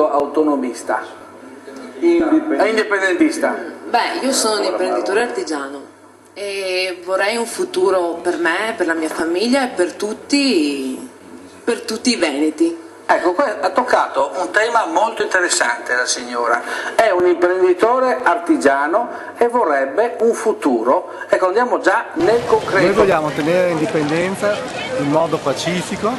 movimento autonomista? Indipendentista? Beh, io sono un imprenditore artigiano e vorrei un futuro per me, per la mia famiglia e per tutti i veneti. Ecco, ha toccato un tema molto interessante la signora. È un imprenditore artigiano e vorrebbe un futuro. Ecco, andiamo già nel concreto. Noi vogliamo ottenere l'indipendenza in modo pacifico,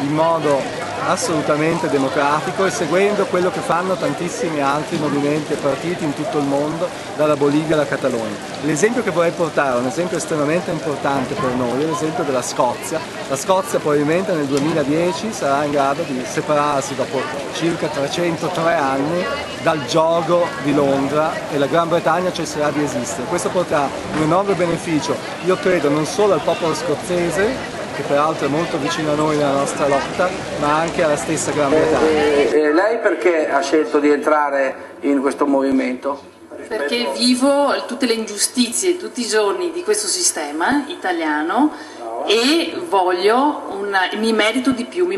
in modo assolutamente democratico e seguendo quello che fanno tantissimi altri movimenti e partiti in tutto il mondo, dalla Bolivia alla Catalogna. L'esempio che vorrei portare, un esempio estremamente importante per noi, è l'esempio della Scozia. La Scozia probabilmente nel 2010 sarà in grado di separarsi dopo circa 303 anni dal giogo di Londra e la Gran Bretagna cesserà di esistere. Questo porterà un enorme beneficio, io credo, non solo al popolo scozzese, che peraltro è molto vicino a noi nella nostra lotta, ma anche alla stessa Gran Bretagna. Lei perché ha scelto di entrare in questo movimento? Perché vivo tutte le ingiustizie tutti i giorni di questo sistema italiano e mi merito di più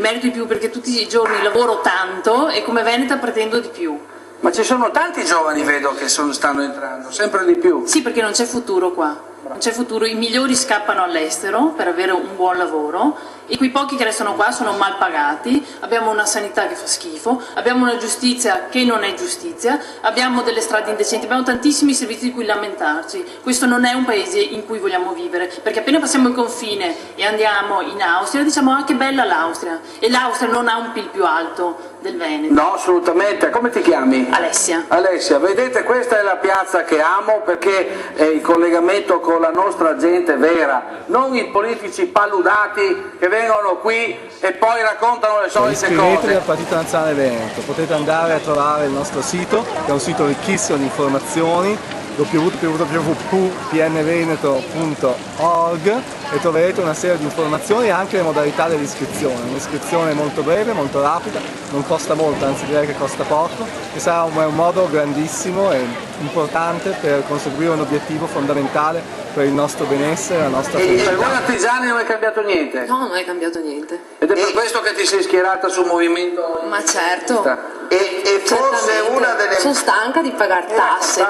perché tutti i giorni lavoro tanto e come veneta pretendo di più. Ma ci sono tanti giovani, vedo, che stanno entrando, sempre di più. Sì, perché non c'è futuro qua. Non c'è futuro, i migliori scappano all'estero per avere un buon lavoro e quei pochi che restano qua sono mal pagati, abbiamo una sanità che fa schifo, abbiamo una giustizia che non è giustizia, abbiamo delle strade indecenti, abbiamo tantissimi servizi di cui lamentarci. Questo non è un paese in cui vogliamo vivere, perché appena passiamo il confine e andiamo in Austria diciamo ah che bella l'Austria, e l'Austria non ha un PIL più alto del Veneto. No, assolutamente. Come ti chiami? Alessia. Alessia, vedete, questa è la piazza che amo perché è il collegamento con la nostra gente vera, non i politici paludati che vengono qui e poi raccontano le solite Iscrivetevi cose. al Partito Nazionale Veneto, potete andare a trovare il nostro sito, che è un sito ricchissimo di informazioni, www.pnveneto.org, e troverete una serie di informazioni e anche le modalità dell'iscrizione. Un'iscrizione molto breve, molto rapida, non costa molto, anzi direi che costa poco, e sarà un modo grandissimo e importante per conseguire un obiettivo fondamentale per il nostro benessere e la nostra felicità. E per voi artigiani non è cambiato niente? No, non è cambiato niente. Ed è per questo che ti sei schierata sul movimento? Ma certo. E forse una delle... Sono stanca di pagare tasse.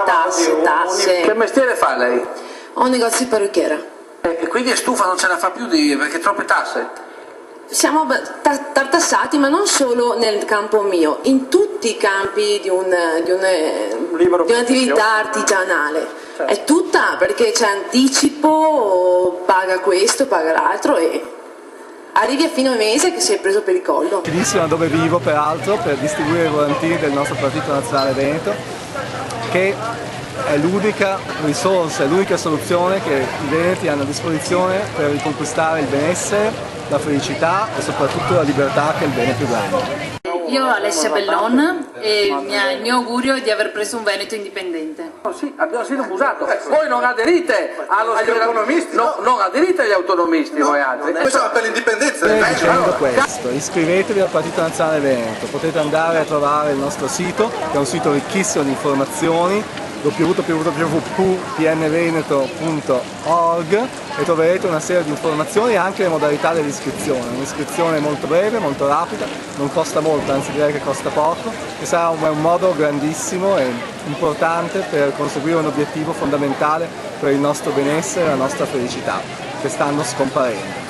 Che mestiere fa lei? Ho un negozio di parrucchiera. E quindi è stufa, non ce la fa più perché troppe tasse? Siamo tartassati, ma non solo nel campo mio, in tutti i campi di un'attività artigianale. Certo. È tutta, perché c'è anticipo, paga questo, paga l'altro e arrivi a fine mese che sei preso per il collo. Benissimo dove vivo peraltro per distribuire i volantini del nostro Partito Nazionale Veneto, che è l'unica risorsa, è l'unica soluzione che i veneti hanno a disposizione per riconquistare il benessere, la felicità e soprattutto la libertà, che è il bene più grande. Io Alessia Bellon e il mio augurio è di aver preso un Veneto indipendente. Oh, sì, abbiamo sido abusato. Voi non aderite agli autonomisti? No, non aderite agli autonomisti voi altri. Questo è per l'indipendenza del Veneto. Dicendo questo, iscrivetevi al Partito Nazionale Veneto, potete andare a trovare il nostro sito, che è un sito ricchissimo di informazioni, www.pnveneto.org, e troverete una serie di informazioni e anche le modalità dell'iscrizione. Un'iscrizione molto breve, molto rapida, non costa molto, anzi direi che costa poco, e sarà un modo grandissimo e importante per conseguire un obiettivo fondamentale per il nostro benessere e la nostra felicità, che stanno scomparendo.